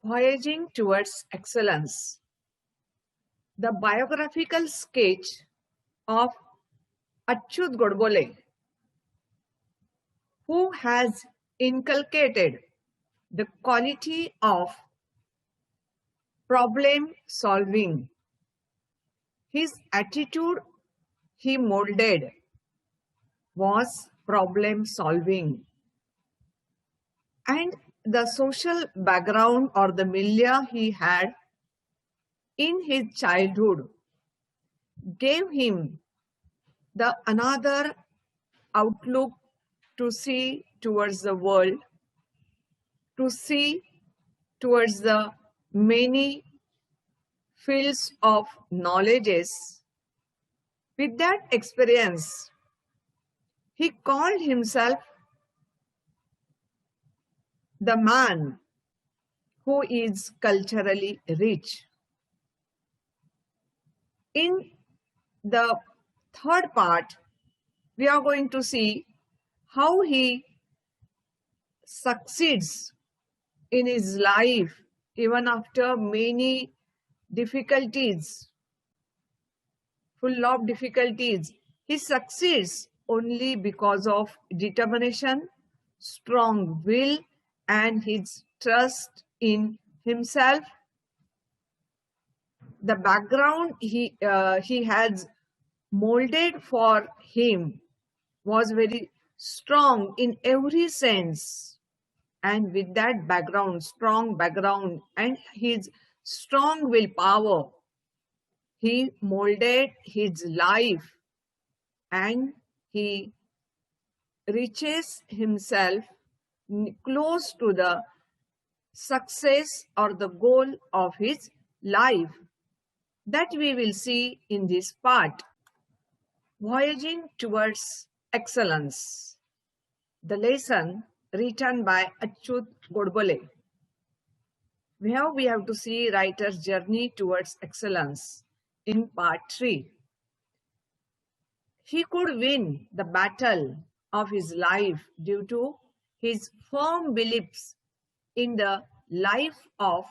Voyaging Towards Excellence, the biographical sketch of Achyut Godbole, who has inculcated the quality of problem solving. His attitude he molded was problem solving, and the social background or the milieu he had in his childhood gave him the another outlook to see towards the world, to see towards the many fields of knowledges. With that experience, he called himself the man who is culturally rich. In the third part, we are going to see how he succeeds in his life even after many difficulties, full of difficulties. He succeeds only because of determination, strong will, and his trust in himself. The background he has molded for him was very strong in every sense, and with that background, strong background, and his strong willpower, he molded his life, and he reaches himself close to the success or the goal of his life. That we will see in this part. Voyaging Towards Excellence, the lesson written by Achyut Godbole. We have to see writer's journey towards excellence in part 3. He could win the battle of his life due to his firm beliefs in the life of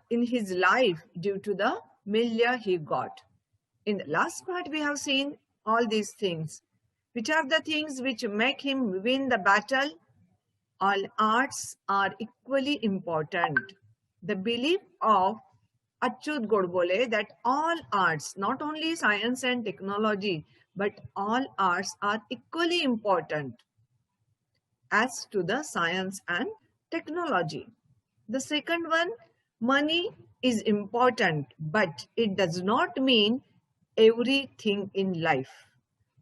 in his life due to the milieu he got. In the last part, we have seen all these things. Which are the things which make him win the battle? All arts are equally important. The belief of Achyut Godbole that all arts, not only science and technology, but all arts are equally important as to the science and technology. The second one, money is important, but it does not mean everything in life.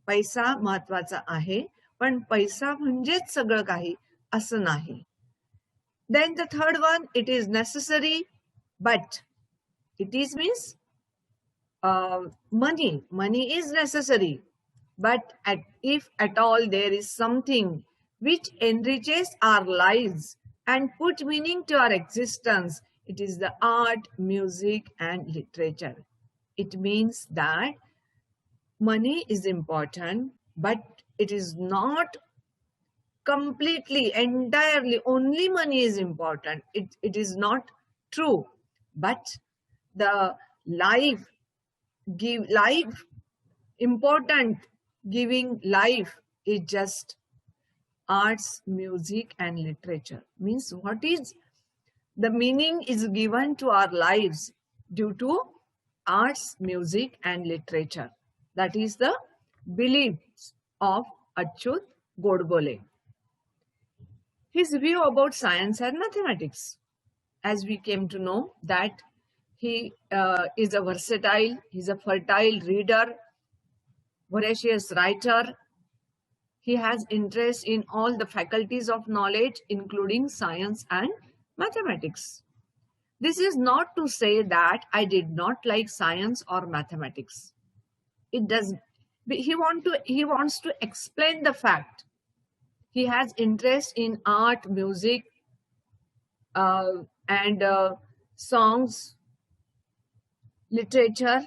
पैसा महत्वाचा आहे, पण पैसा म्हणजेच सगळं काही असं नाही. Then the third one, it is necessary, but it is means money is necessary, but if at all there is something which enriches our lives and put meaning to our existence, it is the art, music, and literature. It means that money is important, but it is not completely, entirely, only money is important. It is not true. But the life, important, giving life is just arts, music, and literature. Means what is the meaning is given to our lives due to arts, music, and literature. That is the beliefs of Achyut Godbole. His view about science and mathematics, as we came to know that he is a versatile, he's a fertile reader, voracious writer. He has interest in all the faculties of knowledge, including science and mathematics. This is not to say that I did not like science or mathematics. It does. He wants to explain the fact. He has interest in art, music, and songs, literature,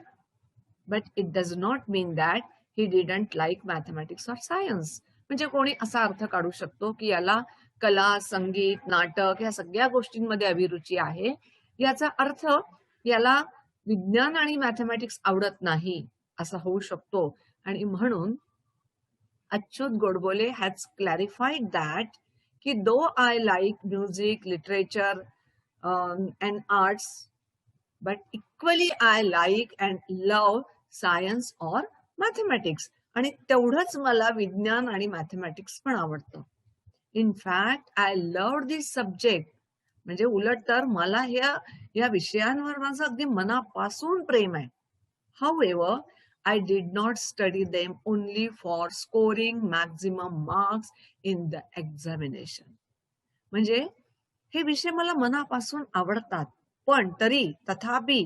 but it does not mean that he didn't like mathematics or science. म्हणजे कोणी असा अर्थ काढू शकतो की याला कला, संगीत, नाटक ह्या सगळ्या गोष्टींमध्ये अभिरुची आहे, याचा अर्थ याला विज्ञान आणि मॅथमॅटिक्स आवडत नाही असा होऊ शकतो. आणि म्हणून Achyut Godbole has clarified that though I like music, literature, and arts, but equally I like and love science or mathematics. आणि तेवढंच मला विज्ञान आणि मॅथमॅटिक्स पण आवडतं. In fact I love this subject. म्हणजे उलट तर मला या विषयांवर माझं अगदी मनापासून प्रेम आहे. However, I did not study them only for scoring maximum marks in the examination. म्हणजे हे विषय मला मनापासून आवडतात, पण तथापि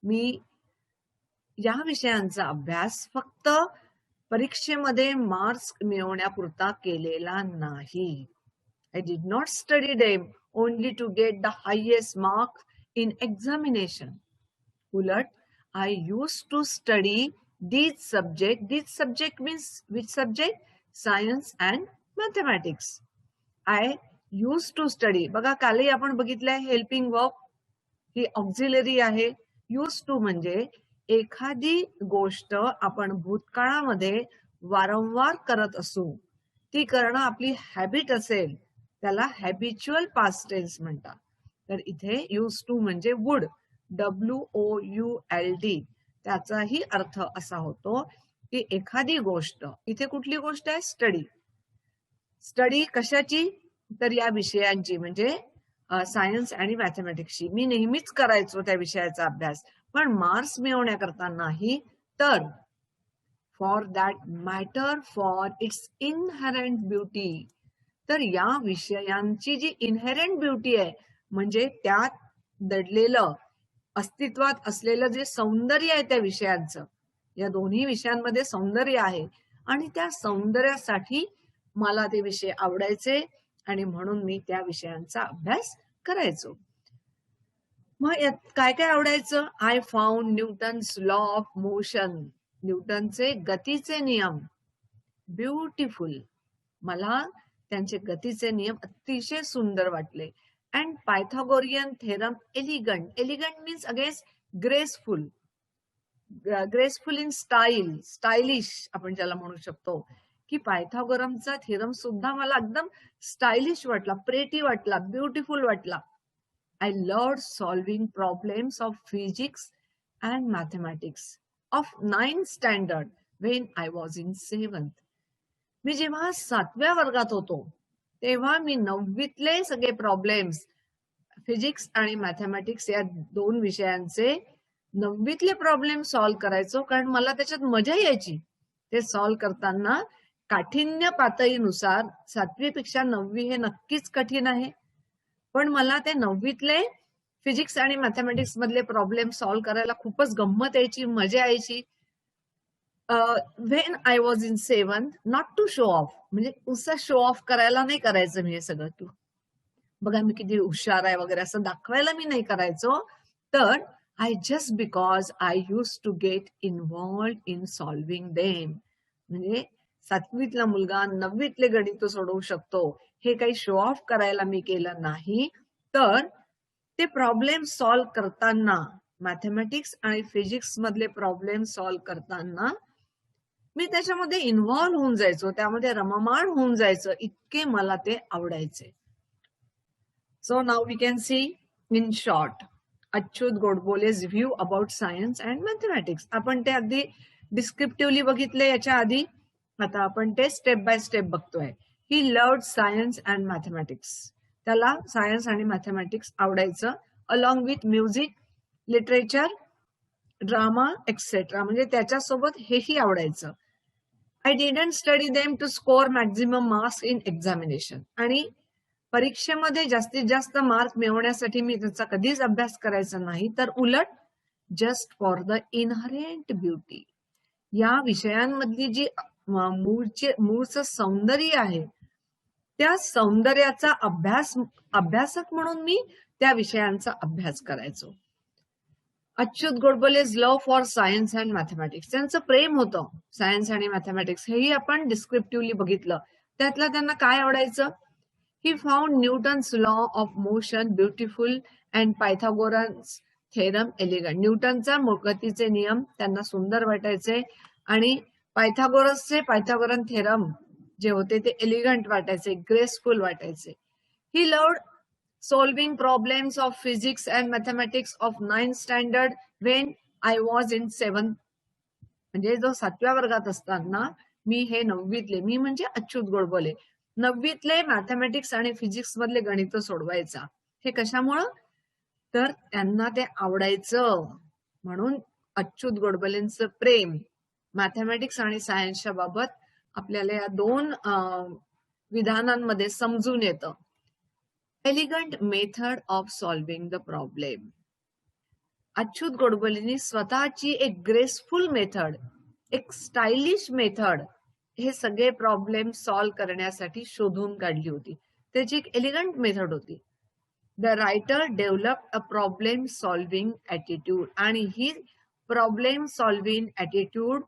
मी या विषयांचा अभ्यास फक्त परीक्षेमध्ये मार्क्स मिळवण्यापुरता केलेला नाही. I did not study them only to get the highest mark in examination. उलट I used to study these subject. These subject means which subject? Science and mathematics. I used to study. बघा कालही आपण बघितलंय helping verb ही auxiliary आहे. Use to म्हणजे एखादी गोष्ट आपण भूतकाळामध्ये वारंवार करत असू, ती करणं आपली हॅबिट असेल, त्याला हॅबिच्युअल पास्ट टेन्स म्हणतात. तर इथे यूज टू म्हणजे वुड, WOULD, त्याचाही अर्थ असा होतो की एखादी गोष्ट, इथे कुठली गोष्ट आहे? स्टडी. स्टडी कशाची? तर या विषयांची, म्हणजे सायन्स आणि मॅथमॅटिक्सची. मी नेहमीच करायचो त्या विषयाचा अभ्यास, पण मार्क्स मिळवण्याकरता नाही, तर for that matter, for its inherent beauty. तर या विषयांची जी इनहेरंट ब्युटी आहे, म्हणजे त्यात दडलेलं, अस्तित्वात असलेलं जे सौंदर्य आहे त्या विषयांचं, या दोन्ही विषयांमध्ये सौंदर्य आहे आणि त्या सौंदर्यासाठी मला ते विषय आवडायचे आणि म्हणून मी त्या विषयांचा अभ्यास करायचो. मग यात काय काय आवडायचं? I found Newton's law of motion, न्यूटनचे गतीचे नियम, ब्युटिफुल. मला त्यांचे गतीचे नियम अतिशय सुंदर वाटले. And Pythagorean theorem elegant. Elegant means against graceful, graceful in style, stylish आपण ज्याला म्हणू शकतो, की पायथागोरमचा थेरम सुद्धा मला एकदम स्टायलिश वाटला, प्रेटी वाटला, ब्युटिफुल वाटला. I loved solving problems of physics and mathematics of 9th standard when I was in 7th. मी जेव्हा 7व्या वर्गात होतो तेव्हा मी 9वीतले सगळे प्रॉब्लेम्स, फिजिक्स आणि मॅथमॅटिक्स या दोन विषयांचे 9वीतले प्रॉब्लेम सॉल्व्ह करायचो, कारण मला त्याच्यात मजा यायची. ते सॉल्व्ह करताना काठिण्य पातळीनुसार 7वी पेक्षा 9वी हे नक्कीच कठीण आहे, पण मला ते 9वीतले फिजिक्स आणि मॅथमॅटिक्स मधले प्रॉब्लेम सॉल्व्ह करायला खूपच गंमत यायची, मजा यायची. When I was in 7th, not to show off, म्हणजे उसं शो ऑफ करायला नाही करायचं मी हे सगळं, तू बघा मी किती हुशार आहे वगैरे असं दाखवायला मी नाही करायचो. तर I just because I use to get involved in solving them. म्हणजे 7वीतला मुलगा 9वीतले गणित सोडवू शकतो हे काही शो ऑफ करायला मी केलं नाही, तर ते प्रॉब्लेम सॉल्व्ह करताना, मॅथमॅटिक्स आणि फिजिक्स मधले प्रॉब्लेम सॉल्व्ह करताना मी त्याच्यामध्ये इन्व्हॉल्व होऊन जायचो, त्यामध्ये रममाण होऊन जायचं, इतके मला ते आवडायचे. So now we can see in short Achyut Godbole's view about science and mathematics. आपण ते अगदी डिस्क्रिप्टिव्हली बघितले याच्या आधी, आता आपण ते स्टेप बाय स्टेप बघतोय. He loved science and mathematics. त्याला सायन्स आणि मॅथमॅटिक्स आवडायचं, along with music, literature, drama etcetera, म्हणजे त्याच्यासोबत हेही आवडायचं. I didn't study them to score maximum marks in examination. आणि परीक्षेमध्ये जास्तीत जास्त मार्क मिळवण्यासाठी मी त्याचा कधीच अभ्यास करायचा नाही, तर उलट just for the inherent beauty. या विषयांमधली जी मूळचं सौंदर्य आहे, त्या सौंदर्याचा अभ्यासक म्हणून मी त्या विषयांचा अभ्यास करायचो. Achyut Godbole's love for science and mathematics. त्यांचं प्रेम होतं सायन्स आणि मॅथमॅटिक्स, हेही आपण डिस्क्रिप्टिव्हली बघितलं. त्यातलं त्यांना काय आवडायचं? He found Newton's law of motion beautiful and Pythagoras theorem elegant. न्यूटनचा गतीचे नियम त्यांना सुंदर वाटायचे आणि पायथागोरन थेरम जे होते ते एलिगंट वाटायचे, ग्रेसफुल वाटायचे. He loved solving problems of physics and mathematics of 9th standard when I was in 7th. म्हणजे जो 7व्या वर्गात असताना मी हे 9वीतले, मी म्हणजे अच्युत गोडबोले, 9वीतले मॅथमॅटिक्स आणि फिजिक्स मधले गणित सोडवायचा. हे कशामुळं? तर त्यांना ते आवडायचं म्हणून. अच्युत गोडबोलेंचं प्रेम मॅथमॅटिक्स आणि सायन्सच्या बाबत आपल्याला या दोन विधानांमध्ये समजून येतं. Elegant method of solving the problem. Achyut गोडबोलेंनी स्वतःची एक ग्रेसफुल मेथड, एक स्टायलिश मेथड हे सगळे प्रॉब्लेम सॉल्व्ह करण्यासाठी शोधून काढली होती. त्याची एक एलिगंट मेथड होती. The writer developed a problem solving attitude. आणि ही प्रॉब्लेम सॉल्व्हिंग ॲटिट्यूड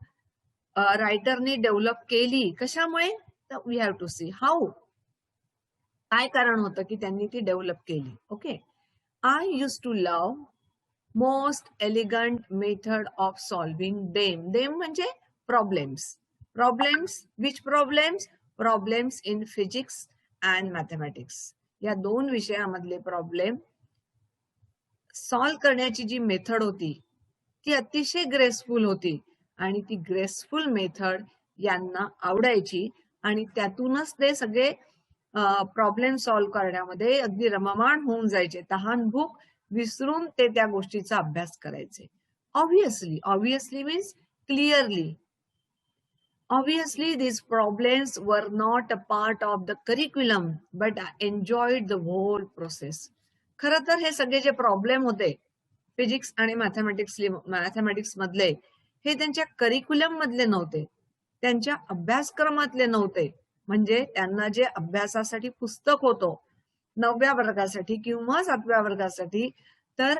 रायटरने डेव्हलप केली. कशामुळे? तर we have to see how. काय कारण होतं की त्यांनी ती डेव्हलप केली? Okay. I use to love most elegant method of solving them. Them म्हणजे problems. Problems, which problems? Problems in physics and mathematics. या दोन विषयामधले प्रॉब्लेम सॉल्व्ह करण्याची जी मेथड होती ती अतिशय ग्रेसफुल होती आणि ती ग्रेसफुल मेथड यांना आवडायची आणि त्यातूनच ते सगळे प्रॉब्लेम सॉल्व्ह करण्यामध्ये अगदी रममाण होऊन जायचे. तहान भूक विसरून ते त्या गोष्टीचा अभ्यास करायचे. Obviously means clearly. Obviously, these problems were not a part of the curriculum, but I enjoyed the whole process. खरं तर हे सगळे जे प्रॉब्लेम होते फिजिक्स आणि मॅथमॅटिक्स मधले, हे त्यांच्या करिक्युलम मधले नव्हते, त्यांच्या अभ्यासक्रमातले नव्हते. म्हणजे त्यांना जे अभ्यासासाठी पुस्तक होतं 9व्या वर्गासाठी किंवा 7व्या वर्गासाठी, तर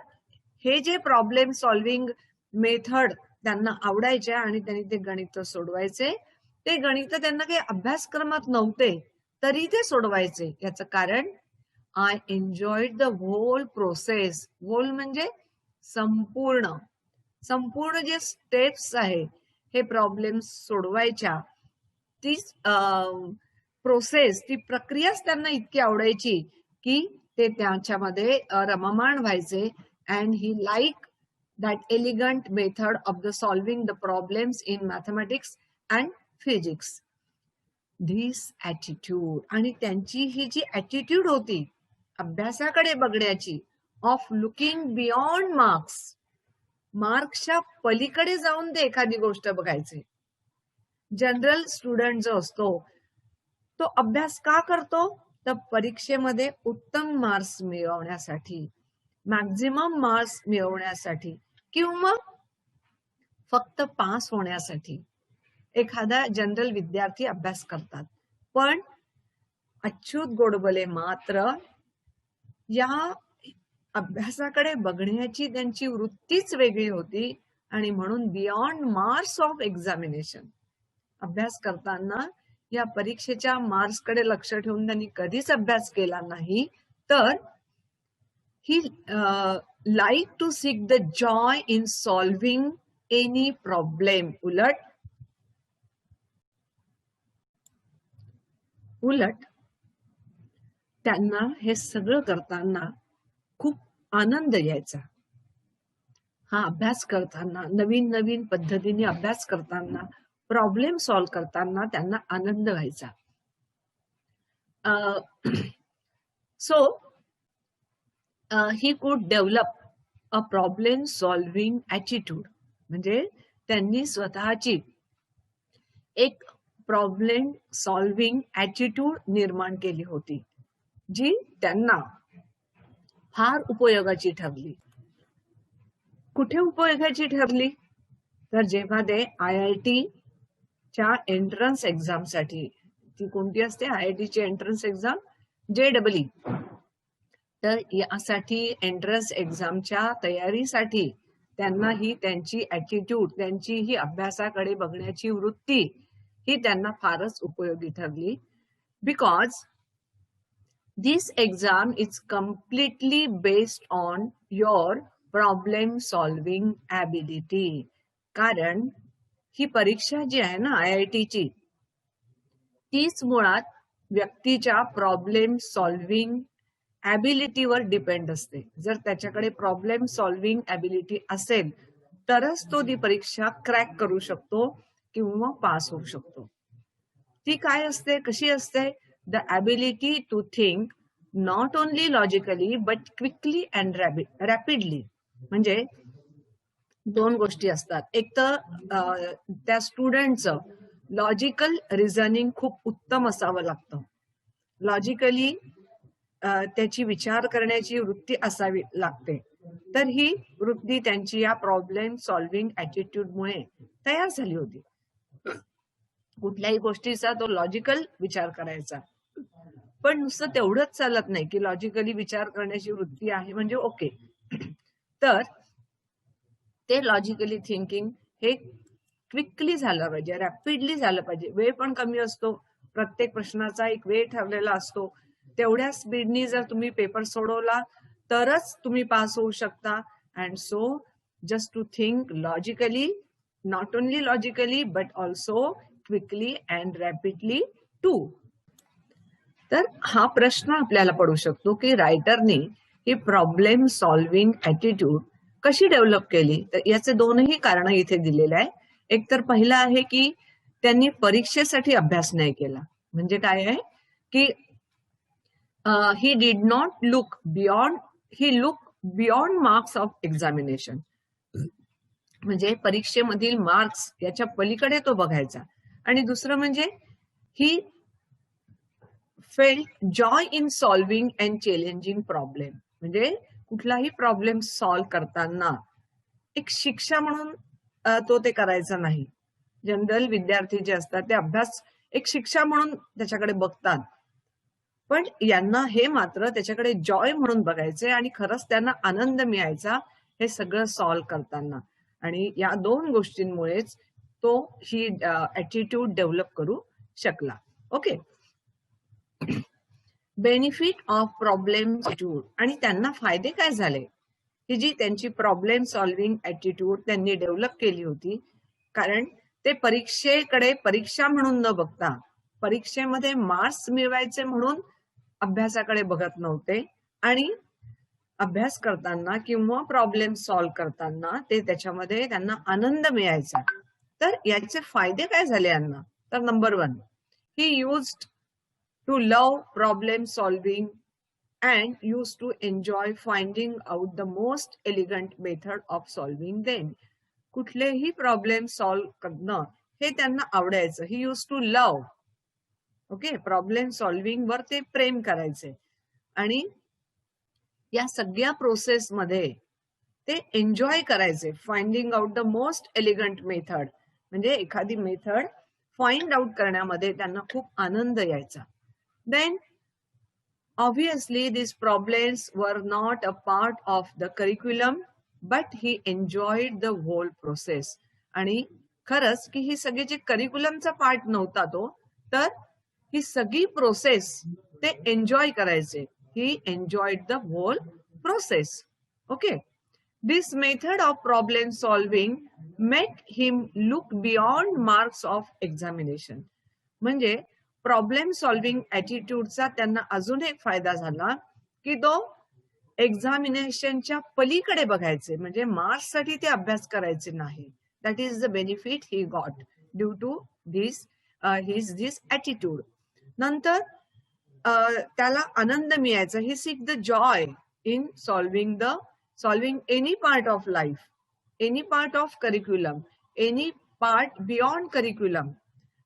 हे जे प्रॉब्लेम सॉल्व्हिंग मेथड त्यांना आवडायचे आणि त्यांनी ते गणित सोडवायचे. ते गणित त्यांना काही अभ्यासक्रमात नव्हते तरी ते सोडवायचे. याचं कारण I enjoyed the whole process. Whole म्हणजे संपूर्ण जे स्टेप्स आहे हे प्रॉब्लेम सोडवायच्या, ती प्रोसेस, ती प्रक्रियाच त्यांना इतकी आवडायची की ते त्याच्यामध्ये रममाण व्हायचे. And he like that elegant method of the solving the problems in mathematics and physics. This attitude, आणि त्यांची ही जी ॲटिट्यूड होती अभ्यासाकडे बघण्याची, ऑफ लुकिंग बियॉन्ड मार्क्सच्या पलीकडे जाऊन ते एखादी गोष्ट बघायचे. जनरल स्टुडंट जो असतो तो अभ्यास का करतो? तर परीक्षेमध्ये उत्तम मार्क्स मिळवण्यासाठी, मॅक्झिमम मार्क्स मिळवण्यासाठी किंवा फक्त पास होण्यासाठी एखादा जनरल विद्यार्थी अभ्यास करतात. पण अच्युत गोडबोले मात्र या अभ्यासाकडे बघण्याची त्यांची वृत्तीच वेगळी होती आणि म्हणून बियॉन्ड मार्क्स ऑफ एक्झामिनेशन, अभ्यास करताना या परीक्षेच्या मार्क्सकडे लक्ष ठेवून त्यांनी कधीच अभ्यास केला नाही. तर he like to seek the joy in solving any problem. उलट त्यांना हे सगळं करताना खूप आनंद यायचा. हा अभ्यास करताना, नवीन पद्धतीने अभ्यास करताना, प्रॉब्लेम सॉल्व्ह करताना त्यांना आनंद व्हायचा. So he could develop a problem solving attitude. म्हणजे त्यांनी स्वतःची एक प्रॉब्लेम सॉल्व्हिंग ॲटिट्यूड निर्माण केली होती जी त्यांना फार उपयोगाची ठरली. कुठे उपयोगाची ठरली? तर जेव्हा ते IIT च्या एंट्रन्स एक्झाम साठी, ती कोणती असते IIT ची एंट्रन्स एक्झाम? JEE. तर यासाठी एंट्रन्स एक्झामच्या तयारीसाठी त्यांना ही त्यांची ॲटिट्यूड, त्यांची ही अभ्यासाकडे बघण्याची वृत्ती ही त्यांना फारच उपयोगी ठरली. Because This exam is completely based on your problem solving ability. कारण ही परीक्षा जी आहे ना IIT ची, तीच मुळात व्यक्तीच्या प्रॉब्लेम सॉल्व्हिंग ॲबिलिटीवर डिपेंड असते. जर त्याच्याकडे प्रॉब्लेम सॉल्व्हिंग ॲबिलिटी असेल तरच तो ती परीक्षा क्रॅक करू शकतो किंवा पास होऊ शकतो. ती काय असते, कशी असते? The ability to think not only logically but quickly and rapidly. म्हणजे दोन गोष्टी असतात. एक तर त्या स्टुडंटचं लॉजिकल रिझनिंग खूप उत्तम असावं लागतं. लॉजिकली त्याची विचार करण्याची वृत्ती असावी लागते. तर ही वृत्ती त्यांची या प्रॉब्लेम सॉल्व्हिंग ॲटिट्यूडमुळे तयार झाली होती. कुठल्याही गोष्टीचा तो लॉजिकल विचार करायचा. पण नुसतं तेवढंच चालत नाही की लॉजिकली विचार करण्याची वृत्ती आहे म्हणजे ओके. तर ते लॉजिकली थिंकिंग हे क्विकली झालं पाहिजे, रॅपिडली झालं पाहिजे. वेळ पण कमी असतो, प्रत्येक प्रश्नाचा एक वेळ ठरलेला असतो. तेवढ्या स्पीडनी जर तुम्ही पेपर सोडवला तरच तुम्ही पास होऊ शकता. And so just to think logically, not only logically but also quickly and rapidly too. तर हा प्रश्न आपल्याला पडू शकतो की रायटरनी ही प्रॉब्लेम सॉल्व्हिंग ॲटिट्यूड कशी डेव्हलप केली. तर याचे दोनही कारण इथे दिलेले आहे. एक तर पहिला आहे की त्यांनी परीक्षेसाठी अभ्यास नाही केला. म्हणजे काय आहे की he did not look beyond, he look beyond marks of examination. म्हणजे परीक्षेमधील मार्क्स याच्या पलीकडे तो बघायचा. आणि दुसरं म्हणजे he felt Joy in solving and challenging problem. म्हणजे कुठलाही प्रॉब्लेम सॉल्व्ह करताना एक शिक्षा म्हणून तो ते करायचा नाही. जनरल विद्यार्थी जे असतात ते अभ्यास एक शिक्षा म्हणून त्याच्याकडे बघतात. पण यांना हे मात्र त्याच्याकडे जॉय म्हणून बघायचे आणि खरंच त्यांना आनंद मिळायचा हे सगळं सॉल्व्ह करताना. आणि या दोन गोष्टींमुळेच तो ही ॲटिट्यूड डेव्हलप करू शकला. Okay. Benefit of problem attitude. आणि त्यांना फायदे काय झाले की जी त्यांची प्रॉब्लेम सॉल्व्हिंग ॲटिट्यूड त्यांनी डेव्हलप केली होती. कारण ते परीक्षेकडे परीक्षा म्हणून न बघता परीक्षेमध्ये मार्क्स मिळवायचे म्हणून अभ्यासाकडे बघत नव्हते. आणि अभ्यास करताना किंवा प्रॉब्लेम सॉल्व्ह करताना ते त्याच्यामध्ये त्यांना आनंद मिळायचा. तर याचे फायदे काय झाले यांना? तर number 1, he used to love problem solving and used to enjoy finding out the most elegant method of solving them. कुठलेही प्रॉब्लेम सॉल्व्ह करणं हे त्यांना आवडायचं. He used to love. Okay. Problem solving वर ते प्रेम करायचे आणि या सगळ्या प्रोसेसमध्ये ते एन्जॉय करायचे. Finding out the most elegant method. म्हणजे एखादी मेथड फाइंड आउट करण्यामध्ये त्यांना खूप आनंद यायचा. Then obviously these problems were not a part of the curriculum but he enjoyed the whole process. आणि खरंच की ही सगळी जी करिक्युलमचा पार्ट नव्हता तो, तर ही सगळी प्रोसेस ते एन्जॉय करायचे. He enjoyed the whole process. Okay. This method of problem solving make him look beyond marks of examination. म्हणजे प्रॉब्लेम सॉल्व्हिंग ॲटिट्यूडचा त्यांना अजून एक फायदा झाला की तो एक्झामिनेशनच्या पलीकडे बघायचे. म्हणजे मार्क्ससाठी ते अभ्यास करायचे नाही. That is the benefit he got due to this attitude. नंतर त्याला आनंद मिळायचा. He seek the joy in solving any part of life, any part of curriculum, any part beyond curriculum.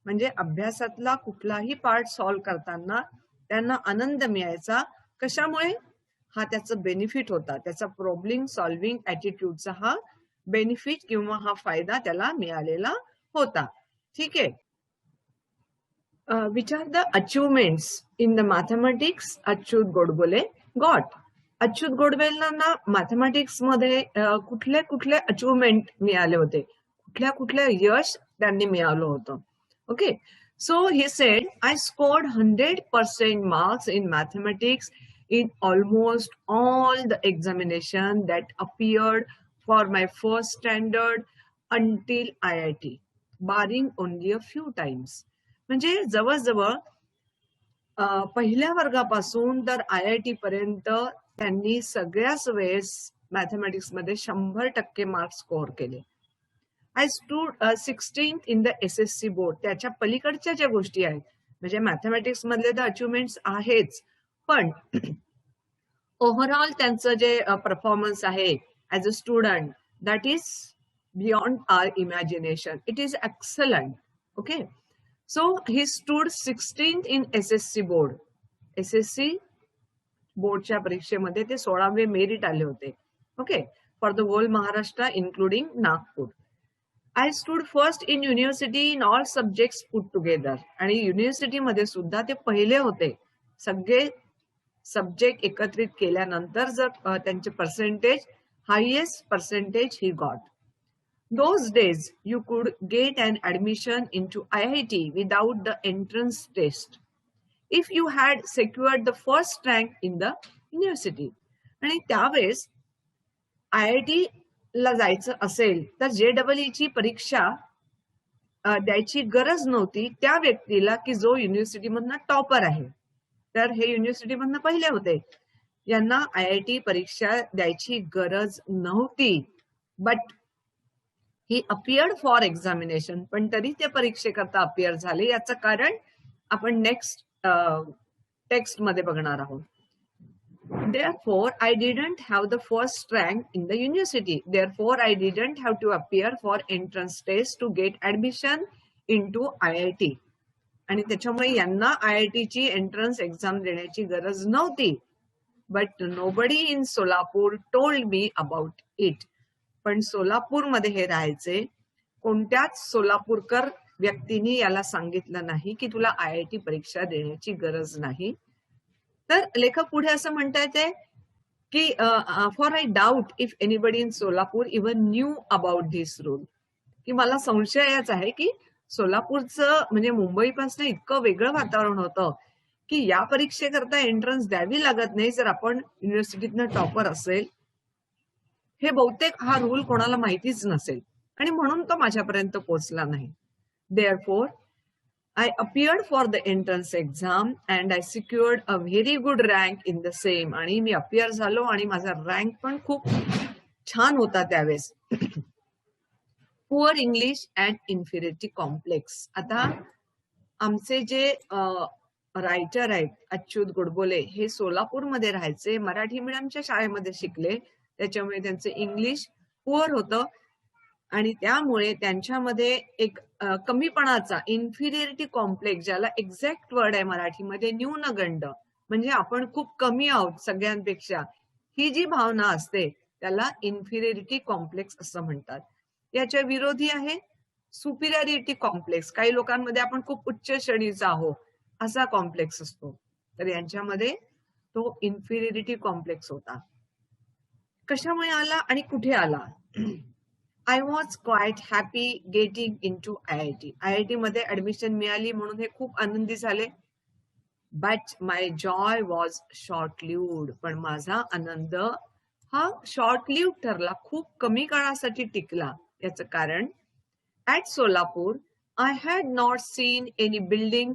म्हणजे अभ्यासातला कुठलाही पार्ट सॉल्व्ह करताना त्यांना आनंद मिळायचा. कशामुळे? हा त्याचा बेनिफिट होता. त्याचा प्रॉब्लेम सॉल्व्हिंग ॲटिट्यूडचा हा बेनिफिट किंवा हा फायदा त्याला मिळालेला होता. ठीक आहे. Which are the achievements in the mathematics Achyut Godbole got. Achyut गोडबोलेंना मॅथमॅटिक्स मध्ये कुठले कुठले अचिव्हमेंट मिळाले होते, कुठल्या कुठल्या यश त्यांनी मिळवलं होतं. Okay. So he said, I scored 100% marks in mathematics in almost all the examination that appeared for my first standard until IIT, barring only a few times. म्हणजे जवळजवळ पहिल्या वर्गापासून तर IIT पर्यंत त्यांनी सगळ्याच वेळेस मॅथमॅटिक्स मध्ये 100% मार्क स्कोअर केले. I stood 16th in the SSC board. त्याच्या पलीकडच्या ज्या गोष्टी आहेत म्हणजे मॅथमॅटिक्स मधले तर अचिव्हमेंट्स आहेच, पण ओव्हरऑल त्यांचं जे परफॉर्मन्स आहे as a student, that is beyond our imagination. It is excellent. Okay, so he stood 16th in SSC board. SSC बोर्डच्या परीक्षेमध्ये ते 16वे मेरिट आले होते. Okay, for the whole Maharashtra including Nagpur. I stood first in university in all subjects put together. आणि युनिव्हर्सिटीमध्ये सुद्धा ते पहिले होते. सगळे सब्जेक्ट एकत्रित केल्यानंतर जर त्यांचे percentage, highest percentage he got. Those days you could get an admission into IIT without the entrance test if you had secured the first rank in the university. आणि त्यावेळेस IIT ला जायचं असेल तर JEE ची परीक्षा द्यायची गरज नव्हती त्या व्यक्तीला की जो युनिव्हर्सिटी मधनं टॉपर आहे. तर हे युनिव्हर्सिटी मधनं पहिले होते, यांना IIT परीक्षा द्यायची गरज नव्हती. But he appeared for examination. पण तरी ते परीक्षेकरता अपियर झाले. याचं कारण आपण नेक्स्ट टेक्स्ट मध्ये बघणार आहोत. Therefore, I didn't have the first rank in the university. Therefore, I didn't have to appear for entrance test to get admission into IIT. आणि त्याच्यामुळे यांना IIT ची एंट्रन्स एक्झाम देण्याची गरज नव्हती. But nobody in Solapur told me about it. पण सोलापूरमध्ये हे राहायचे, कोणत्याच सोलापूरकर व्यक्तीने याला सांगितलं नाही की तुला IIT परीक्षा देण्याची गरज नाही. तर लेखक पुढे असं म्हणता येते की for I doubt if anybody in Solapur even knew about this rule. की मला संशयच आहे की सोलापूरचं म्हणजे मुंबईपासून इतकं वेगळं वातावरण होतं की या परीक्षेकरता एंट्रन्स द्यावी लागत नाही जर आपण युनिव्हर्सिटीतनं टॉपर असेल. हे बहुतेक हा रूल कोणाला माहितीच नसेल आणि म्हणून तो माझ्यापर्यंत पोहोचला नाही. Therefore, I appeared for the entrance exam and I secured a very good rank in the same. आणि मी अपियर झालो आणि माझा रँक पण खूप छान होता त्यावेळेस. Poor English and inferiority complex. आता आमचे जे रायटर आहेत अच्युत गोडबोले, हे सोलापूरमध्ये राहायचे, मराठी मीडियमच्या शाळेमध्ये शिकले, त्याच्यामुळे त्यांचं इंग्लिश पुअर होतं आणि त्यामुळे त्यांच्यामध्ये एक कमीपणाचा इन्फिरियरिटी कॉम्प्लेक्स, ज्याला एक्झॅक्ट वर्ड आहे मराठीमध्ये न्यूनगंड, म्हणजे आपण खूप कमी आहोत सगळ्यांपेक्षा, ही जी भावना असते त्याला इन्फिरियरिटी कॉम्प्लेक्स असं म्हणतात. याच्या विरोधी आहे सुपिरियरिटी कॉम्प्लेक्स. काही लोकांमध्ये आपण खूप उच्च श्रेणीचा आहोत असा कॉम्प्लेक्स असतो, तर यांच्यामध्ये तो इन्फिरियरिटी कॉम्प्लेक्स होता. कशामुळे आला आणि कुठे आला? I was quite happy getting into IIT. IIT मध्ये ऍडमिशन मिळाली म्हणून हे खूप आनंदी झाले. But my Joy was short lived. पण माझा आनंद हा शॉर्ट लिव्ड ठरला, खूप कमी काळासाठी टिकला. याचं कारण at Solapur I had not seen any building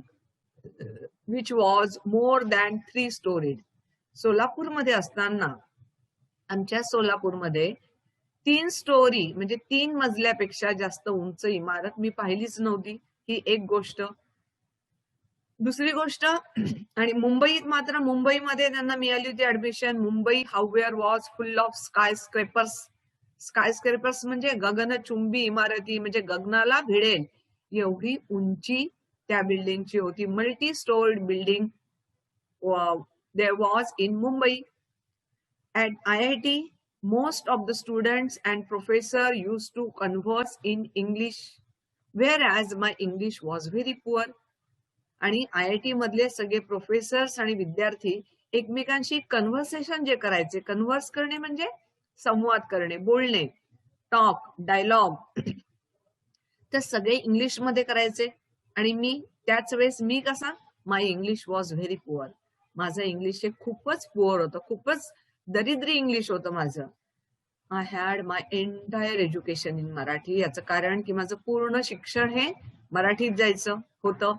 which was more than 3 storeyed. सोलापूरमध्ये असताना आमच्या सोलापूरमध्ये 3 स्टोरी म्हणजे 3 मजल्यापेक्षा जास्त उंच इमारत मी पाहिलीच नव्हती. ही एक गोष्ट. दुसरी गोष्ट, आणि मुंबईत मात्र, मुंबईमध्ये त्यांना मिळाली होती admission. Mumbai however was full of skyscrapers. Skyscrapers म्हणजे गगनचुंबी इमारती, म्हणजे गगनाला भिडेल एवढी उंची त्या बिल्डिंगची होती. Multi stored building their was in Mumbai. At IIT, most of the students and professor used to converse in English, whereas my English was very poor. आणि IIT मधले सगळे प्रोफेसर्स आणि विद्यार्थी एकमेकांशी कन्व्हर्सेशन जे करायचे, कन्व्हर्स करणे म्हणजे संवाद करणे, बोलणे, टॉक, डायलॉग, तर सगळे इंग्लिश मध्ये करायचे आणि मी त्याच वेळेस मी कसा, माय इंग्लिश वॉज व्हेरी पुअर. माझं इंग्लिश हे खूपच पुअर होतं, खूपच दरिद्री इंग्लिश होतं माझं. I had my entire education in Marathi. याचं कारण की माझं पूर्ण शिक्षण हे मराठीत जायचं होतं.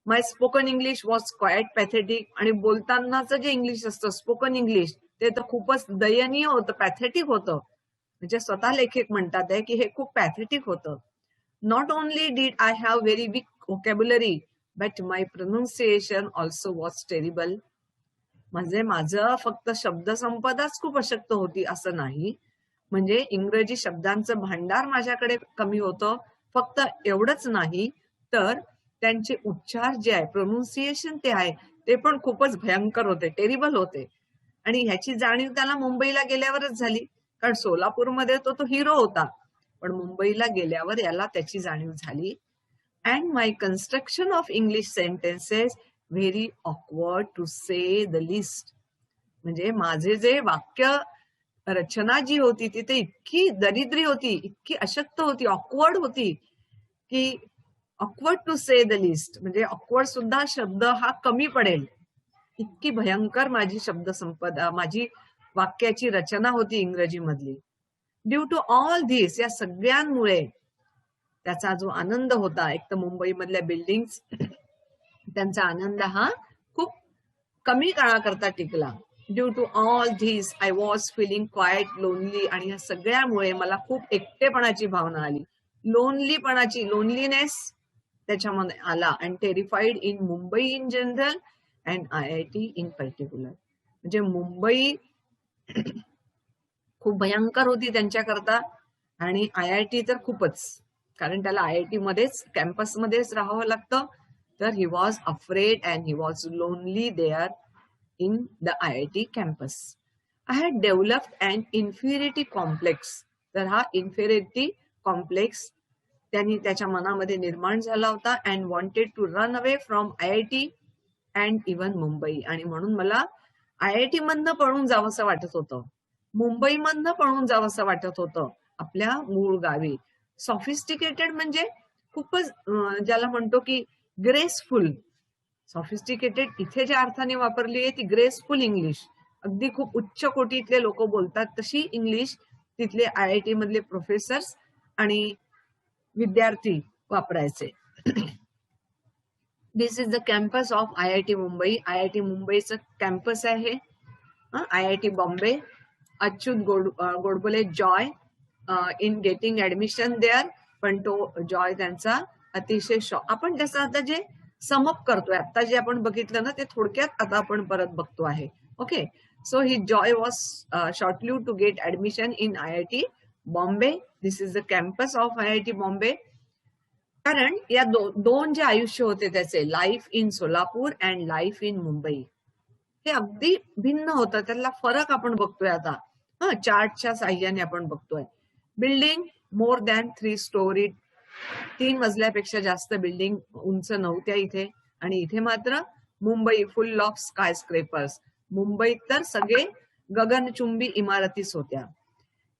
My spoken English was quite pathetic. आणि बोलतानाचं जे इंग्लिश असतं स्पोकन इंग्लिश, ते तर खूपच दयनीय होतं, पॅथेटिक होतं. म्हणजे स्वतः लेखक म्हणतात आहे की हे खूप पॅथेटिक होतं. Not only did I have very weak vocabulary, but my pronunciation also was terrible. म्हणजे माझं फक्त शब्दसंपदाच खूप अशक्त होती असं नाही, म्हणजे इंग्रजी शब्दांचं भांडार माझ्याकडे कमी होतं. फक्त एवढंच नाही, तर त्यांचे उच्चार जे आहे, प्रोनाऊन्सिएशन ते आहे, ते पण खूपच भयंकर होते, टेरिबल होते. आणि ह्याची जाणीव त्याला मुंबईला गेल्यावरच झाली, कारण सोलापूरमध्ये तो हिरो होता, पण मुंबईला गेल्यावर याला त्याची जाणीव झाली. And my construction of English sentences very awkward to say the least. म्हणजे माझे जे वाक्य रचना जी होती ती ते इतकी दरिद्री होती, इतकी अशक्त होती, ऑकवर्ड होती, की awkward to say the least, म्हणजे ऑकवर्ड सुद्धा शब्द हा कमी पडेल, इतकी भयंकर माझी शब्दसंपदा, माझी वाक्याची रचना होती इंग्रजी मधली. ड्यू टू ऑल धिस, या सगळ्यांमुळे त्याचा जो आनंद होता, एक तर मुंबई मधल्या बिल्डिंग, त्यांचा आनंद हा खूप कमी काळाकरता टिकला. Due to all this I was feeling quite lonely. आणि या सगळ्यामुळे मला खूप एकटेपणाची भावना आली, लोनलीनेस त्याच्यामध्ये आला. And terrified in Mumbai in general and IIT in particular. म्हणजे मुंबई खूप भयंकर होती त्यांच्याकरता, आणि IIT तर खूपच, कारण त्याला IIT मध्येच, कॅम्पसमध्येच राहावं लागतं. तर he was afraid and he was lonely there in the IIT campus. I had developed and inferiority complex. तर हा इन्फिरिटी कॉम्प्लेक्स त्यांनी त्याच्या मनामध्ये निर्माण झाला होता. And wanted to run away from IIT and even Mumbai. आणि म्हणून मला IIT मधनं पळून जावंसं वाटत होतं, मुंबईमधनं पळून जावंसं वाटत होतं आपल्या मूळ गावी. सॉफिस्टिकेटेड म्हणजे खूपच ज्याला म्हणतो की ग्रेसफुल. सॉफिस्टिकेटेड इथे ज्या अर्थाने वापरली आहे ती ग्रेसफुल इंग्लिश, अगदी खूप उच्च कोटीतले लोक बोलतात तशी इंग्लिश तिथले IIT मधले प्रोफेसर्स आणि विद्यार्थी वापरायचे. This is the campus of IIT Mumbai. IIT मुंबईचं कॅम्पस आहे. IIT Bombay, Achyut Godbole joy in getting admission there. पण तो जॉय त्यांचा अतिशय आपण त्याचं आता जे समअप करतोय, आता जे आपण बघितलं ना ते थोडक्यात आता आपण परत बघतो आहे. Okay, so he joy was shortly to get admission in IIT Bombay. This is the campus of IIT Bombay. कारण या दोन जे आयुष्य होते त्याचे, life in Solapur and life in Mumbai, हे अगदी भिन्न होतं. त्यातला फरक आपण बघतोय आता. चार्टच्या साह्याने आपण बघतोय. बिल्डिंग मोर दॅन 3 स्टोरी, 3 मजल्यापेक्षा जास्त बिल्डिंग उंच नव्हत्या इथे. आणि इथे मात्र मुंबई फुल ऑफ स्काय स्क्रेपर्स. मुंबईत तर सगळे गगनचुंबी इमारतीच होत्या.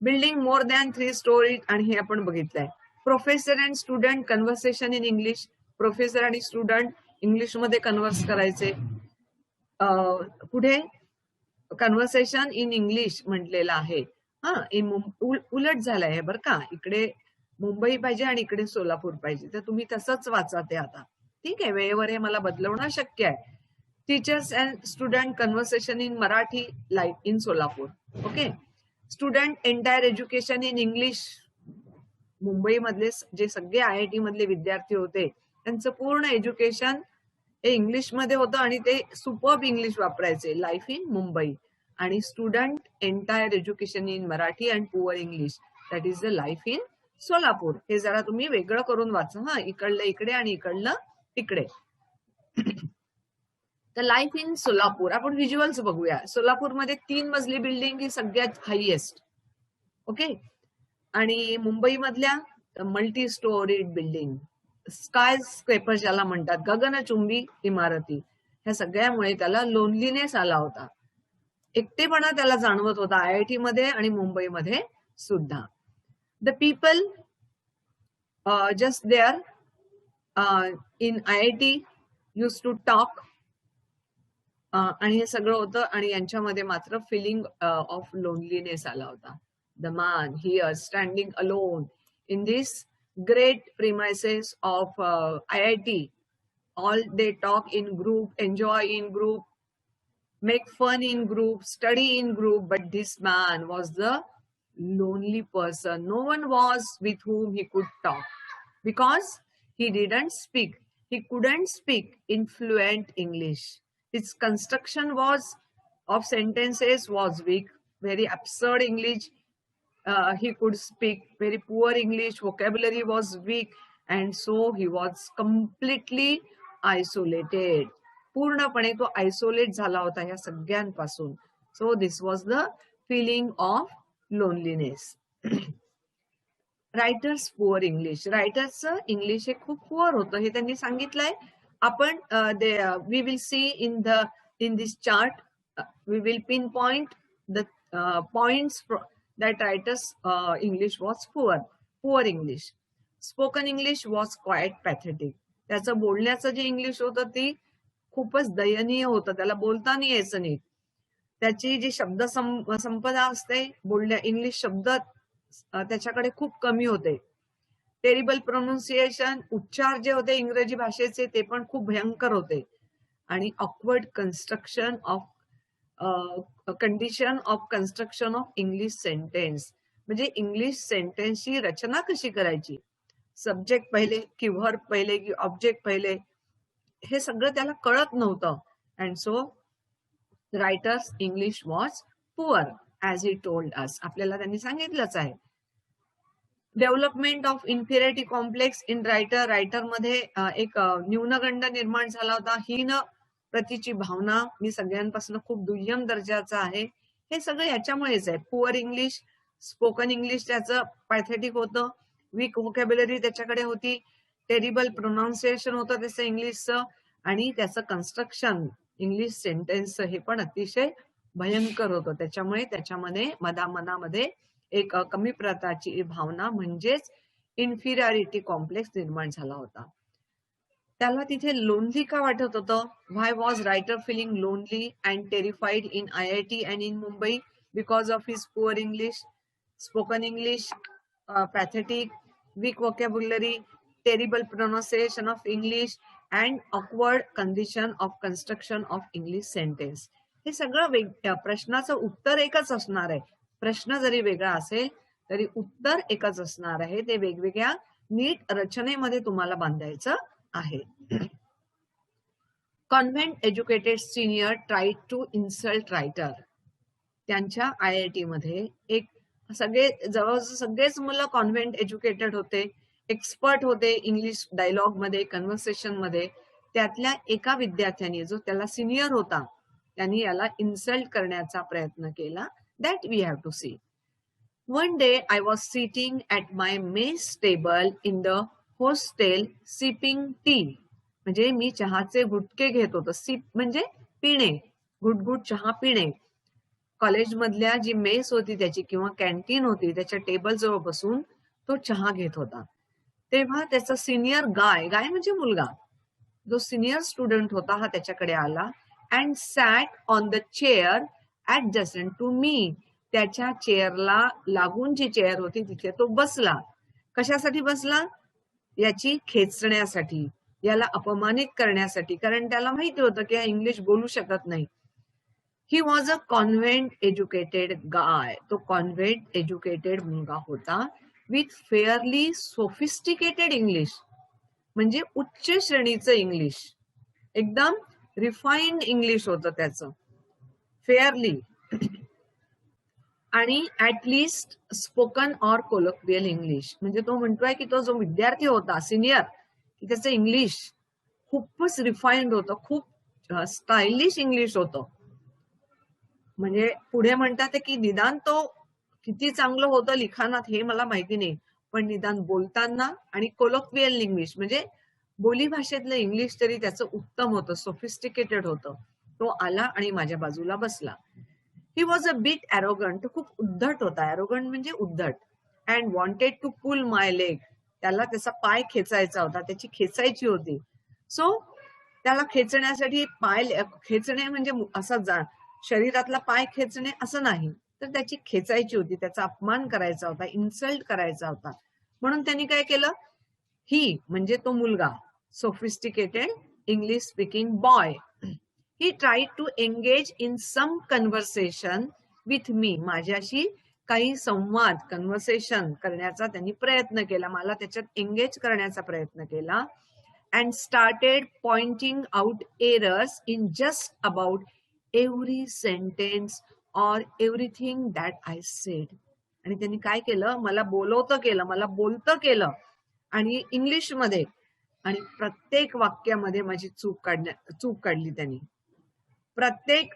बिल्डिंग मोर दॅन 3 स्टोरी, आणि हे आपण बघितलंय. Professor and student conversation in English. Professor आणि स्टुडंट इंग्लिशमध्ये कन्व्हर्स करायचे. पुढे कन्व्हर्सेशन इन इंग्लिश म्हटलेलं आहे. उलट झालंय बरं का, इकडे मुंबई पाहिजे आणि इकडे सोलापूर पाहिजे, तर तुम्ही तसंच वाचा ते आता. ठीक आहे, वेळेवर हे मला बदलवणं शक्य आहे. Teachers and student conversation in Marathi like in Solapur. Okay, student entire education in English. मुंबईमधले जे सगळे IIT मधले विद्यार्थी होते त्यांचं पूर्ण एज्युकेशन हे इंग्लिशमध्ये होतं आणि ते सुपर्ब इंग्लिश वापरायचे. Life in Mumbai. आणि student entire education in Marathi and poor English, that is the life in Solapur. हे जरा तुम्ही वेगळं करून वाचा. इकडलं इकडे आणि इकडलं इकडे. तर लाईफ इन सोलापूर आपण व्हिज्युअल्स बघूया. सोलापूरमध्ये 3 मजली बिल्डिंग ही सगळ्यात हायएस्ट. ओके, आणि मुंबईमधल्या multi storied building, skyscraper ज्याला म्हणतात, गगनचुंबी इमारती, ह्या सगळ्यामुळे त्याला लोनलीनेस आला होता, एकटेपणा त्याला जाणवत होता IIT मध्ये आणि मुंबईमध्ये सुद्धा. The people just there in IIT used to talk, आणि हे सगळं होतं आणि यांच्यामध्ये मात्र फिलिंग ऑफ लोनलीनेस आला होता. The man here standing alone in this great premises of IIT. All they talk in group, enjoy in group, make fun in group, study in group, but this man was the lonely person. No one was with whom he could talk because he didn't speak. He couldn't speak in fluent English. His construction was of sentences was weak, very absurd English. He could speak very poor English, vocabulary was weak, and so he was completely isolated. पूर्णपणे तो isolate झाला होता या सगळ्यांपासून. So this was the feeling of loneliness. Writers poor English. रायटर्सचं English हे खूप पुअर होतं हे त्यांनी सांगितलंय. आपण we will see in this chart, we will pinpoint the points that writers English was poor English. Spoken English was quite pathetic. त्याचं बोलण्याचं जे इंग्लिश होतं ती खूपच दयनीय होतं, त्याला बोलता नाही यायचं नीट. त्याची जी शब्द संपदा असते बोलण्या इंग्लिश शब्द त्याच्याकडे खूप कमी होते. टेरिबल प्रोनाउन्सिएशन, उच्चार जे होते इंग्रजी भाषेचे ते पण खूप भयंकर होते. आणि awkward construction of condition of construction of English sentence. म्हणजे इंग्लिश सेंटेन्सची रचना कशी करायची, सब्जेक्ट पहिले की व्हर्ब पहिले की ऑब्जेक्ट पहिले, हे सगळं त्याला कळत नव्हतं. And so writers English was poor as he told us. आपल्याला त्यांनी सांगितलंच आहे. Development of inferiority complex in writer. रायटरमध्ये एक न्यूनगंड निर्माण झाला होता. हीन प्रतीची भावना, मी सगळ्यांपासून खूप दुय्यम दर्जाचा आहे, हे सगळं याच्यामुळेच आहे. पुअर इंग्लिश, स्पोकन इंग्लिश त्याचं पॅथेटिक होतं, वीक व्होकॅब्युलरी त्याच्याकडे होती, टेरिबल प्रोनाउन्सिएशन होतं त्याचं इंग्लिशचं, आणि त्याचं कन्स्ट्रक्शन इंग्लिश सेंटेन्सचं हे पण अतिशय भयंकर होतं. त्याच्यामुळे त्याच्यामध्ये मनामध्ये एक कमी प्रकारची भावना म्हणजेच इन्फिरियरिटी कॉम्प्लेक्स निर्माण झाला होता. त्याला तिथे लोनली का वाटत होतं? Why was writer feeling lonely and terrified in IIT and in Mumbai? Because of his poor English, spoken English pathetic, weak vocabulary, terrible pronunciation of English and awkward condition of construction of English sentence. हे सगळं प्रश्नाचं उत्तर एकच असणार आहे. प्रश्न जरी वेगळा असेल तरी उत्तर एकच असणार आहे. ते वेगवेगळ्या नीट रचनेमध्ये तुम्हाला बांधायचं आहे. Convent educated senior tried to insult writer. त्यांच्या IIT मध्ये एक जवळजवळ सगळेच मुलं कॉन्व्हेंट एज्युकेटेड होते, एक्सपर्ट होते इंग्लिश डायलॉग मध्ये, कन्व्हर्सेशन मध्ये. त्यातल्या एका विद्यार्थ्याने जो त्याला सिनियर होता त्यांनी याला इन्सल्ट करण्याचा प्रयत्न केला. That we have to see. One day I was sitting at my mess table in the hostel sipping tea. म्हणजे मी चहाचे गुटके घेत होतो. सिप म्हणजे पिणे, गुटगुट चहा पिणे. कॉलेजमधल्या जी मेस होती त्याची किंवा कॅन्टीन होती त्याच्या टेबल जवळ बसून तो चहा घेत होता. तेव्हा त्याचा सिनियर गाय म्हणजे मुलगा, जो सिनियर स्टुडंट होता हा त्याच्याकडे आला and sat on the chair adjacent to me. त्याच्या चेअरला लागून जी चेअर होती तिथे तो बसला. कशासाठी बसला? याची खेचण्यासाठी, याला अपमानित करण्यासाठी, कारण त्याला माहिती होतं की हा इंग्लिश बोलू शकत नाही. He was a convent educated guy. तो कॉन्व्हेंट एज्युकेटेड मुलगा होता विथ फेअरली सोफिस्टिकेटेड इंग्लिश. म्हणजे उच्च श्रेणीचं इंग्लिश, एकदम रिफाईन्ड इंग्लिश होतं त्याचं, फेअरली. आणि ऍटलिस्ट स्पोकन ऑर कोलोक्वियल इंग्लिश. म्हणजे तो म्हणतोय की तो जो विद्यार्थी होता सिनियर, की त्याचं इंग्लिश खूपच रिफाईन्ड होतं, खूप स्टायलिश इंग्लिश होतं. म्हणजे पुढे म्हणतात की निदान तो किती चांगलं होतं लिखाणात हे मला माहिती नाही, पण निदान बोलताना आणि कोलोक्वियल इंग्लिश म्हणजे बोली भाषेतलं इंग्लिश तरी त्याचं उत्तम होतं, सोफिस्टिकेटेड होतं. तो आला आणि माझ्या बाजूला बसला. He was a bit arrogant. तो खूप उद्धट होता. Arrogant म्हणजे उद्धट. And wanted to pull my leg. त्याला त्याचा पाय खेचायचा होता, त्याची खेचायची होती. सो त्याला खेचण्यासाठी पाय खेचणे म्हणजे असं शरीरातला पाय खेचणे असं नाही, तर त्याची खेचायची होती, त्याचा अपमान करायचा होता, इन्सल्ट करायचा होता. म्हणून त्यांनी काय केलं, ही म्हणजे तो मुलगा, sophisticated English speaking boy, he tried to engage in some conversation with me, माझ्याशी काही संवाद कन्व्हर्सेशन करण्याचा त्यांनी प्रयत्न केला, मला त्याच्यात एंगेज करण्याचा प्रयत्न केला. And started pointing out errors in just about every sentence or everything that I said. आणि त्यांनी काय केलं, मला बोलवतं केलं, मला बोलतं केलं, आणि इंग्लिशमध्ये, आणि प्रत्येक वाक्यामध्ये माझी चूक काढली त्यांनी. प्रत्येक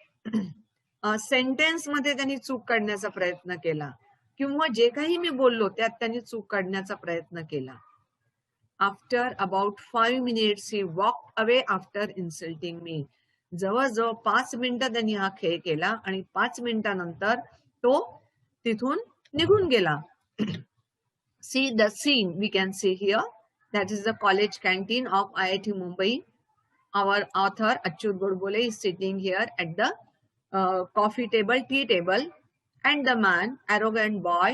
सेंटेन्स मध्ये त्यांनी चूक काढण्याचा प्रयत्न केला, किंवा जे काही मी बोललो त्यात त्यांनी चूक काढण्याचा प्रयत्न केला. After about 5 minutes he walk away after insulting me. जवळजवळ 5 मिनिटं त्यांनी हा खेळ केला, आणि 5 मिनिटानंतर तो तिथून निघून गेला. See the scene we can see here. That is the college canteen of IIT Mumbai. Our author Achyut Godbole is sitting here at the coffee table, tea table, and the man, arrogant boy,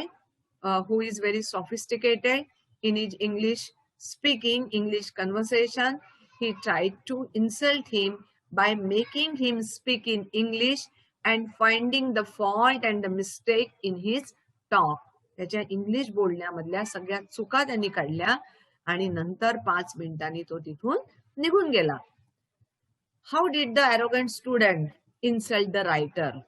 who is very sophisticated in his English speaking, English conversation, he tried to insult him by making him speak in English and finding the fault and the mistake in his talk. त्याच्या English बोलण्यामधल्या सगळ्या चुका त्यांनी काढल्या, आणि नंतर 5 मिनिटांनी तो तिथून निघून गेला. How did the arrogant student insult the writer.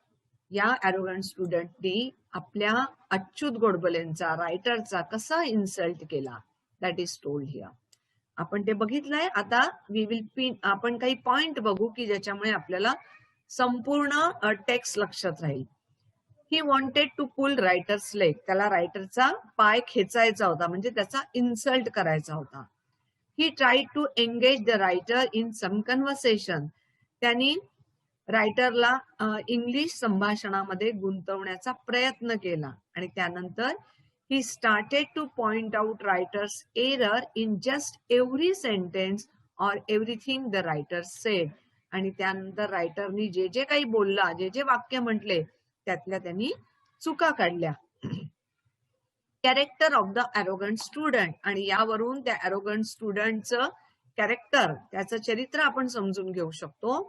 या ॲरोगंट स्टुडंटनी आपल्या अच्युत गोडबोलेंचा, रायटरचा कसा इन्सल्ट केला, दॅट इज टोल्ड हिअर. आपण ते बघितलंय. आता वी विल पिन, आपण काही पॉइंट बघू की ज्याच्यामुळे आपल्याला संपूर्ण टेक्स्ट लक्षात राहील. He wanted to pull writer's leg. त्याला रायटरचा पाय खेचायचा होता, म्हणजे त्याचा इन्सल्ट करायचा होता. He tried to engage the writer in some conversation. त्यांनी रायटरला इंग्लिश संभाषणामध्ये गुंतवण्याचा प्रयत्न केला, आणि त्यानंतर he started to point out writer's error in just every sentence or everything the writer said. आणि त्यानंतर रायटरनी जे जे काही बोलला, जे जे वाक्य म्हटले, त्यातल्या त्यांनी चुका काढल्या. Character of the arrogant student. आणि यावरून त्या ॲरोगंट स्टुडंटचं कॅरेक्टर, त्याचं चरित्र आपण समजून घेऊ शकतो.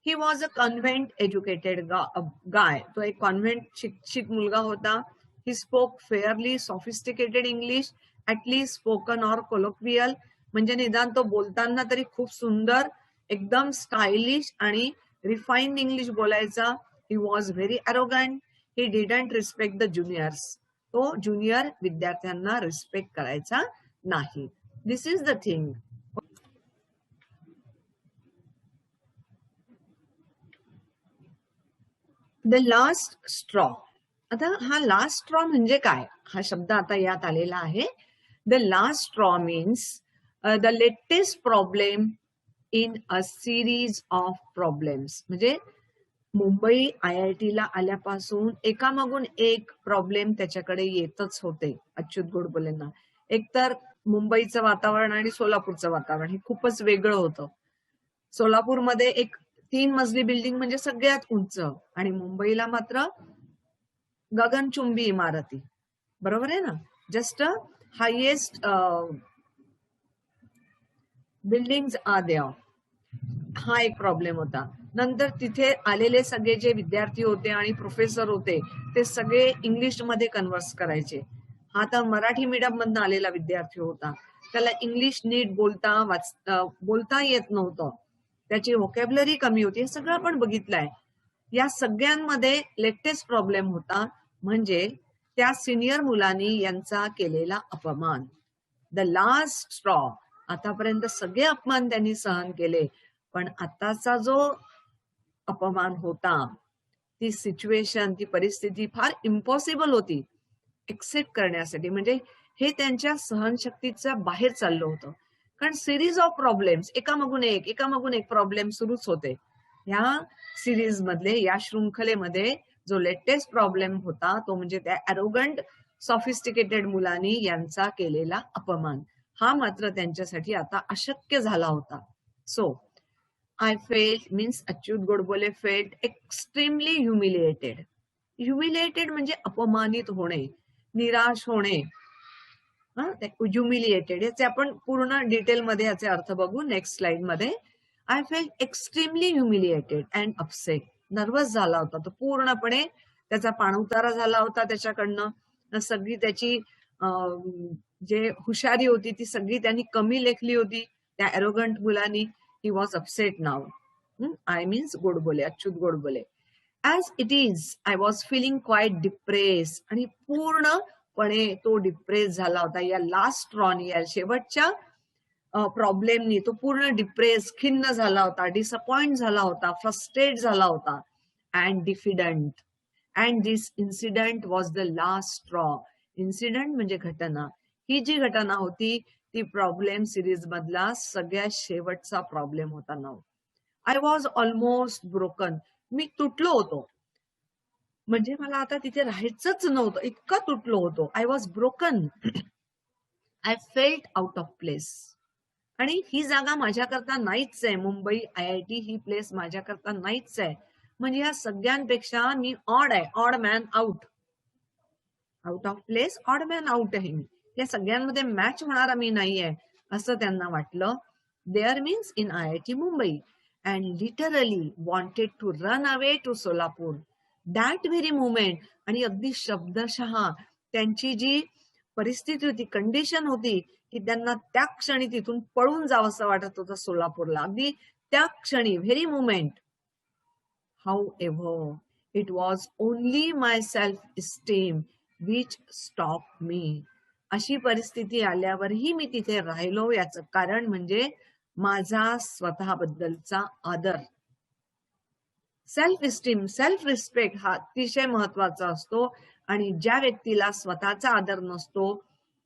He was a convent educated guy. तो एक कॉन्व्हेंट शिक्षित मुलगा होता. He spoke fairly sophisticated English, at least spoken or colloquial. म्हणजे निदान तो बोलताना तरी खूप सुंदर, एकदम स्टायलिश आणि रिफाईन्ड इंग्लिश बोलायचा. He was very arrogant. He didn't respect the juniors. तो ज्युनियर विद्यार्थ्यांना रिस्पेक्ट करायचा नाही. This is the thing. The last straw. आता हा लास्ट स्ट्रॉ म्हणजे काय, हा शब्द आता यात आलेला आहे. The last straw means the latest problem in a series of problems. म्हणजे मुंबई IIT ला आल्यापासून एकामागून एक प्रॉब्लेम त्याच्याकडे येतच होते अच्युत गोडबोलेंना. एकतर मुंबईचं वातावरण आणि सोलापूरचं वातावरण हे खूपच वेगळं होतं. सोलापूरमध्ये एक 3 मजली बिल्डिंग म्हणजे सगळ्यात उंच, आणि मुंबईला मात्र गगनचुंबी इमारती. बरोबर आहे ना, just highest buildings are there. हा एक प्रॉब्लेम होता. नंतर तिथे आलेले सगळे जे विद्यार्थी होते आणि प्रोफेसर होते, ते सगळे इंग्लिशमध्ये कन्व्हर्स करायचे. हा तर मराठी मीडियम मधून आलेला विद्यार्थी होता, त्याला इंग्लिश नीट बोलता येत नव्हतं, त्याची व्होकॅब्युलरी कमी होती. हे सगळं आपण बघितलंय. या सगळ्यांमध्ये लेटेस्ट प्रॉब्लेम होता म्हणजे त्या सिनियर मुलांनी यांचा केलेला अपमान. The last straw. आतापर्यंत सगळे अपमान त्यांनी सहन केले, पण आताचा जो अपमान होता, ती सिच्युएशन, ती परिस्थिती फार इम्पॉसिबल होती एक्सेप्ट करण्यासाठी. म्हणजे हे त्यांच्या सहनशक्तीच्या बाहेर चाललं होतं. कारण सिरीज ऑफ प्रॉब्लेम्स, एकामागून एक प्रॉब्लेम सुरूच होते. ह्या सिरीज मधले, या शृंखलेमध्ये जो लेटेस्ट प्रॉब्लेम होता तो म्हणजे त्या ॲरोगंट सॉफिस्टिकेटेड मुलांनी यांचा केलेला अपमान हा मात्र त्यांच्यासाठी आता अशक्य झाला होता. So I felt means Achyut Godbole felt extremely humiliated. Humiliated म्हणजे अपमानित होणे, निराश होणे. ह्युमिलिएटेड याचे आपण पूर्ण डिटेलमध्ये याचे अर्थ बघू नेक्स्ट स्लाइड मध्ये. I felt extremely humiliated and upset. Nervous झाला होता तो पूर्णपणे, त्याचा पाणउतारा झाला होता त्याच्याकडनं. सगळी त्याची जे हुशारी होती ती सगळी त्यांनी कमी लेखली होती त्या एरोगंट मुलांनी. ही वॉज अपसेट नाव. I means Godbole, Achyut Godbole. As it is I was feeling quite depress. आणि पूर्णपणे तो डिप्रेस झाला होता या लास्ट स्ट्रॉनी, या शेवटच्या प्रॉब्लेमनी तो पूर्ण डिप्रेस, खिन्न झाला होता, डिसअपॉइंट झाला होता, फ्रस्ट्रेट झाला होता and diffident. And this incident was the last straw. Incident म्हणजे घटना. ही जी घटना होती ती प्रॉब्लेम सिरीज मधला सगळ्यात शेवटचा प्रॉब्लेम होता नाव. I was almost broken. मी तुटलो होतो, म्हणजे मला आता तिथे राहायचंच नव्हतं, इतका तुटलो होतो. I was broken. I felt out of place. आणि ही जागा माझ्याकरता नाहीच आहे. मुंबई IIT ही प्लेस माझ्याकरता नाहीच आहे. म्हणजे या सगळ्यांपेक्षा मी ऑड आहे, odd man out. Out of place, odd man out आहे मी. या सगळ्यांमध्ये मॅच होणारा मी नाहीये असं त्यांना वाटलं. There means in IIT Mumbai. And literally wanted to run away to Solapur. That very moment. आणि अगदी शब्दशः त्यांची जी परिस्थिती होती, कंडिशन होती, की त्यांना त्या क्षणी तिथून पळून जावं असं वाटत होतं सोलापूरला, अगदी त्या क्षणी, very moment. However, it was only my self-esteem which stopped me. अशी परिस्थिती आल्यावरही मी तिथे राहिलो. याचं कारण म्हणजे माझा स्वतःबद्दलचा आदर. सेल्फ इस्टीम, सेल्फ रिस्पेक्ट हा अतिशय महत्वाचा असतो. आणि ज्या व्यक्तीला स्वतःचा आदर नसतो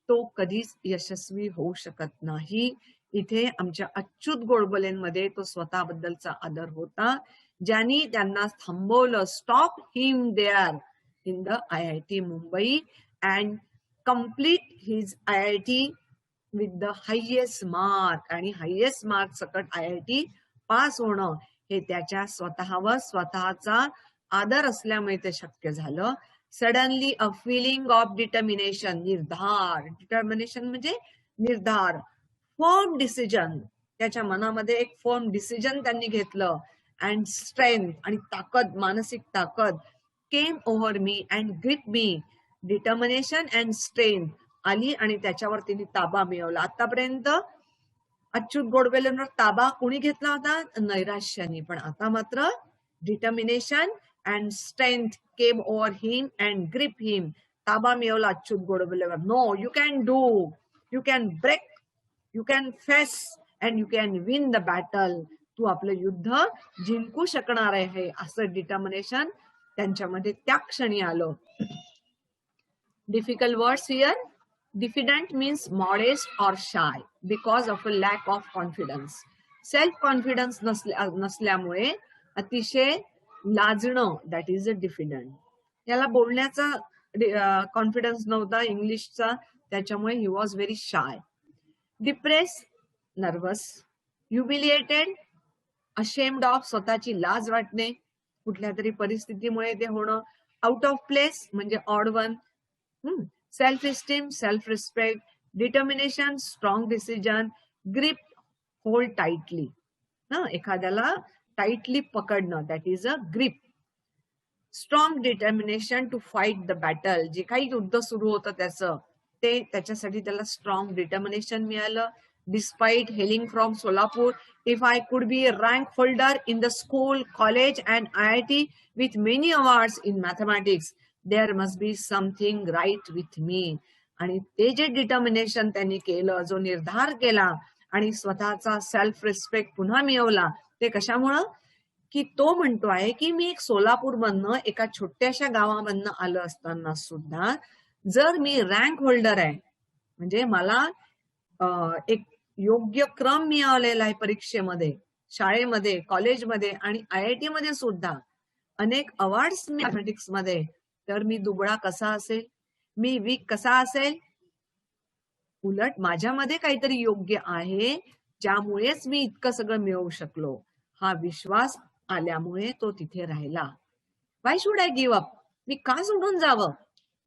तो कधीच यशस्वी होऊ शकत नाही. इथे आमच्या अच्युत गोडबोलेंमध्ये तो स्वतःबद्दलचा आदर होता, ज्यांनी त्यांना थांबवलं. Stop him there in the IIT Mumbai and complete his IIT with the highest mark. आणि हायेस्ट मार्क सकट IIT पास होणं हे त्याच्या स्वतःवर स्वतःचा आदर असल्यामुळे ते शक्य झालं. Suddenly a feeling of determination, निर्धार. डिटर्मिनेशन म्हणजे निर्धार, फर्म डिसिजन. त्याच्या मनामध्ये एक फर्म डिसिजन त्यांनी घेतलं. अँड स्ट्रेंथ आणि ताकद, मानसिक ताकद. Came over me and grip me. Determination and strength आली आणि त्याच्यावर तिने ताबा मिळवला. आतापर्यंत अच्युत गोडबोलेंवर ताबा कोणी घेतला होता? नैराश्याने. पण आता मात्र determination and strength came over him and grip him. ताबा मिळवला अच्युत गोडबोलेवर. No, you can do, you can break, you can face and you can win the battle. तू आपलं युद्ध जिंकू शकणार आहे असं डिटर्मिनेशन त्यांच्यामध्ये त्या क्षणी आलं. Difficult words here. Diffident means modest or shy because of a lack of confidence. Self confidence नसल्यामुळे अतिशय लाजणं, दॅट इज अ डिफिडंट. याला बोलण्याचा कॉन्फिडन्स नव्हता इंग्लिशचा, त्याच्यामुळे he was very shy. Depress, nervous. Humiliated, ashamed of, स्वतःची लाज वाटणे, कुठल्या तरी परिस्थितीमुळे ते होणं. आउट ऑफ प्लेस म्हणजे odd one. Self esteem, self respect. Determination, strong decision. Grip, hold tightly. एखाद्याला टाइटली पकडणं, that is a grip. Strong determination to fight the battle. जे काही युद्ध सुरू होतं त्याच्यासाठी त्याला स्ट्रॉंग डिटर्मिनेशन मिळालं. Despite hailing from Solapur, if I could be a rank holder in the school, college and IIT with many awards in mathematics, there must be something right with me. आणि ते जे डिटर्मिनेशन त्यांनी केलं, जो निर्धार केला आणि स्वतःचा सेल्फ रिस्पेक्ट पुन्हा मिळवला, ते कशामुळं? की तो म्हणतोय की मी एक सोलापूरमधनं, एका छोट्याशा गावामधनं आलं असताना सुद्धा जर मी रँक होल्डर आहे, म्हणजे मला एक योग्य क्रम मिळालेला आहे परीक्षेमध्ये, शाळेमध्ये, कॉलेजमध्ये आणि IIT मध्ये सुद्धा अनेक अवॉर्ड्स मॅथमॅटिक्स मध्ये, तर मी दुबळा कसा असेल? मी वीक कसा असेल? उलट माझ्यामध्ये काहीतरी योग्य आहे, ज्यामुळेच मी इतकं सगळं मिळवू शकलो. हा विश्वास आल्यामुळे तो तिथे राहिला. Why should I give up? मी का सोडून जावं?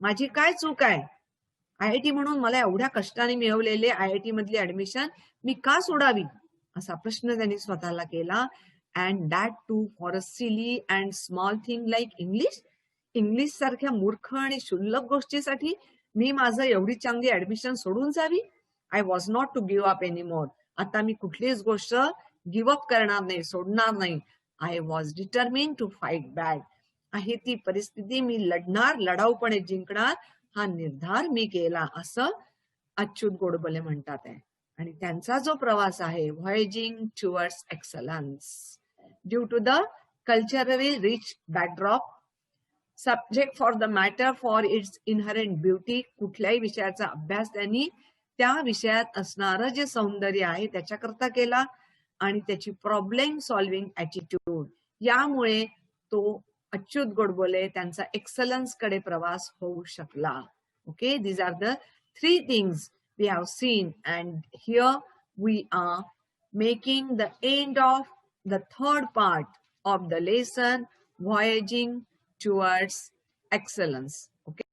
माझी काय चूक आहे? IIT म्हणून मला एवढ्या कष्टाने मिळवलेले IIT मधली ऍडमिशन मी का सोडावी? असा प्रश्न त्यांनी स्वतःला केला. And that too for a silly and small thing like English. English सारख्या मूर्ख आणि क्षुल्लक गोष्टीसाठी मी माझं एवढी चांगली ऍडमिशन सोडून जावी? I was not to give up any more. आता मी कुठलीच गोष्ट गिव्ह अप करणार नाही, सोडणार नाही. I was determined to fight back. आहे ती परिस्थिती मी लढणार, लढाऊपणे जिंकणार, हा निर्धार मी केला, असं अच्युत गोडबोले म्हणतात आहे. आणि त्यांचा जो प्रवास आहे, voyaging towards excellence, due to the culturally rich backdrop, subject for the matter for its inherent beauty. कुठल्याही विषयाचा अभ्यास त्यांनी त्या विषयात असणारं जे सौंदर्य आहे त्याच्याकरता केला, आणि त्याची प्रॉब्लेम सॉल्व्हिंग ऍटिट्यूड, यामुळे तो अच्युत गोडबोले त्यांचा एक्सलन्स कडे प्रवास होऊ शकला. Okay, these are the three things we have seen, and here we are making the end of the third part of the lesson, voyaging towards excellence.